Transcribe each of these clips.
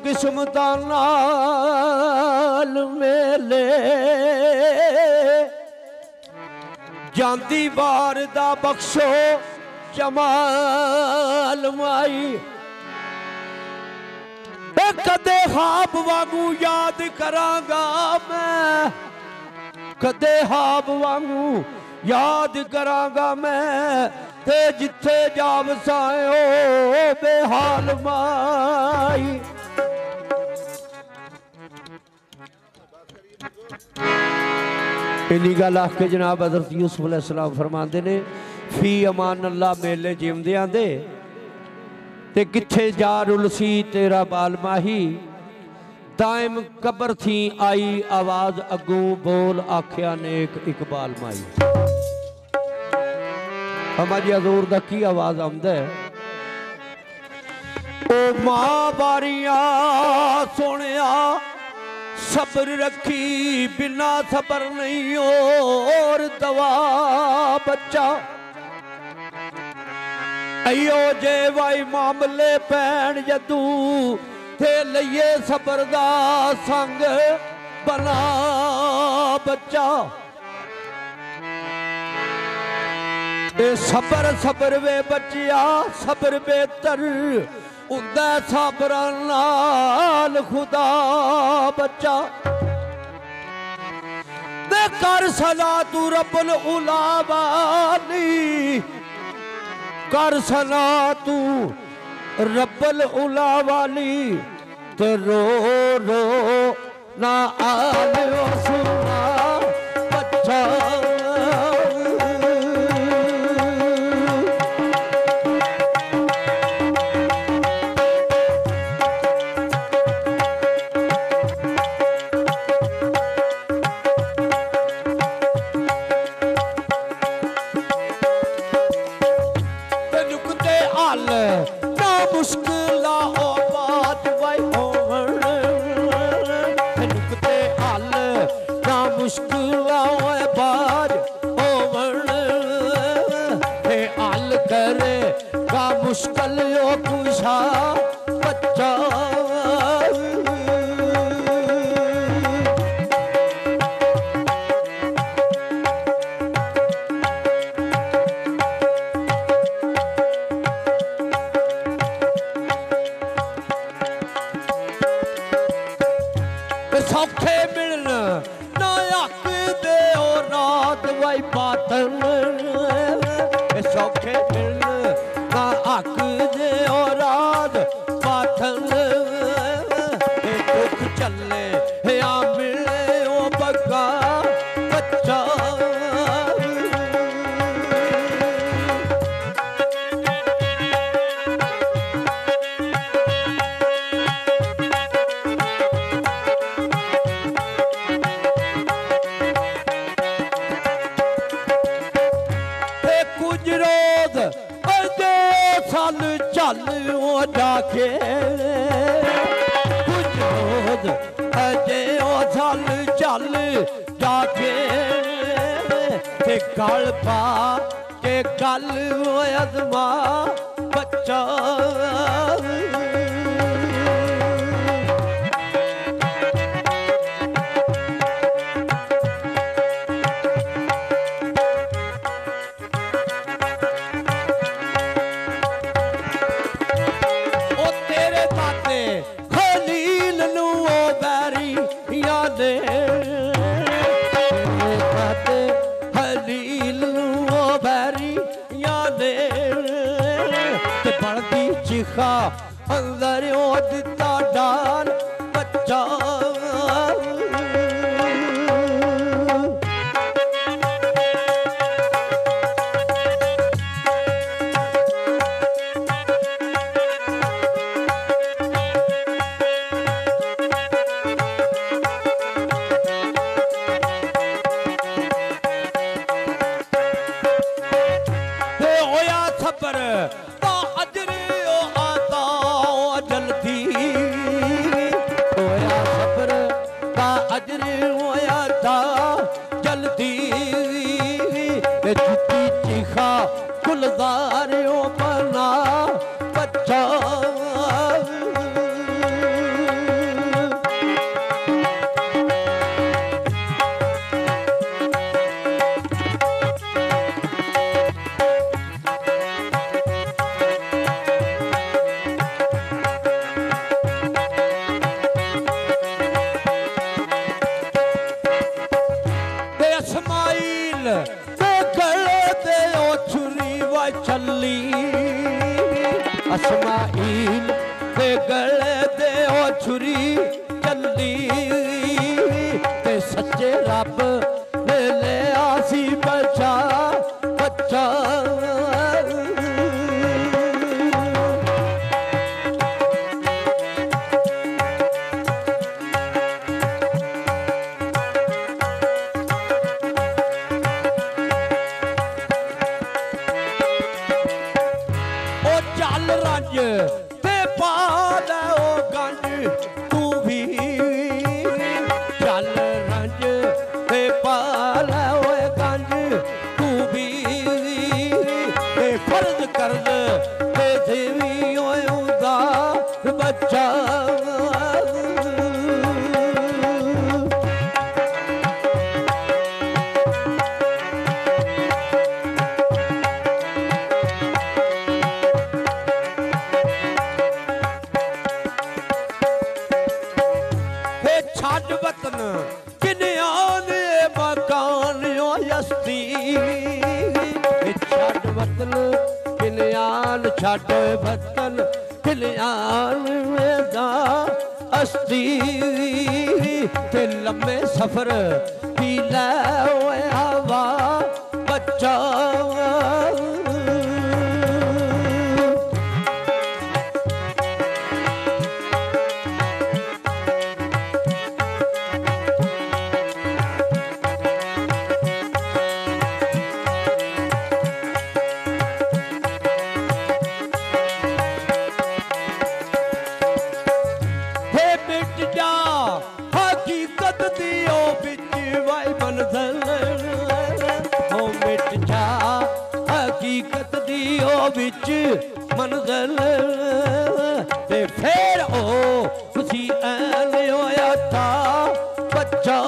किस्म दा नाल मेले जांदी बार दा बख्शो जमाल माई कदे ख्वाब वांगू याद करांगा मैं कदे ख्वाब वांगू याद करांगा मैं ते जिथे जाव सायो बेहाल माई इन्नी गल आख के जनाब हज़रत यूसुफ अलैहिस्सलाम फरमाते ने फी अमान अल्लाह मेले जिमदियां दे ते किथे जा रुलसी तेरा बाल माही दाइम कबर थी आई आवाज अगू बोल आख्या नेक इकबाल माई हमारी हजूर दा की आवाज आमद है ओ मां बारिया सोनिया सब्र रखी बिना सब्र नहीं और दवा बच्चा अयो जे वाई मामले पैण जदू थे लइए सबर दा संग बना बच्चा ए सबर सबर वे बच्चिया सबर बेहतर उंदा सबर नाल खुदा बच्चा दे कर सला तू रब्बुल उला वाली कर सला तू रब्बुल उला वाली ते रो रो ना आले सुना बच्चा मुश्किल यो पूछा बच्चा सौखे मिलन ना हक दे रात वाई पातन सौखे मिलन हक दे रात पाथन दुख चले या मिले ओ बगा बच्चा कुछ रोज साल चल जाके कुछ रोज अजे ओ साल चल जाके ते गल पा के गल अजमा बच्चा चिखा अंदर दिता डाल बच्चा होया सबर जल्दी चिखा गुलजारियों बना बच्चा असमाइल ते गले दे ओ छुरी चली ते सच्चे रब ने ले आसी बचा बचा ते पाल ओ गंज तू भी चल रंज ते पाल ओ गंज तू भी ते फर्ज कर ते देवी ओदा बच्चा वतन किन्यान मकान यस्ती छड़ वतन किन्यान छड़ वतन किन्यान दा अस्ती ते लम्बे सफर पी लै हवा बच्चा हकीकत दियो बिच वाई मंज़िल हो मिट जा हकीकत दियो बिच मंज़िल ते फिर ओ खुशी ऐन होया था बच्चा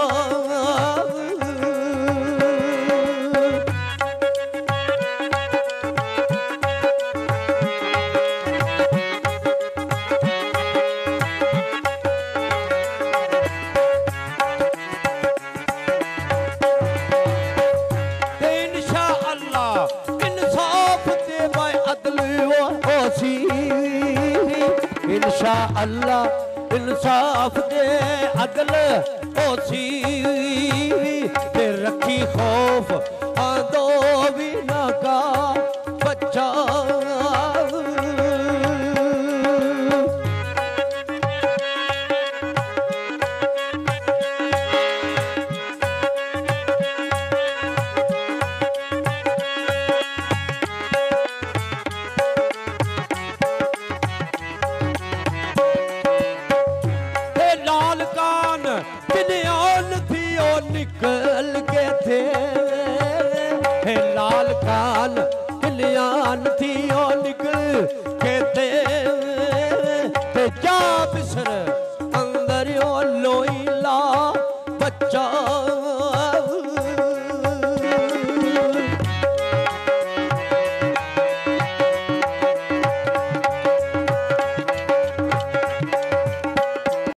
इंशाअल्लाह इंसाफ दे अदल ओसी ते रखी खौफ आदो भी ना का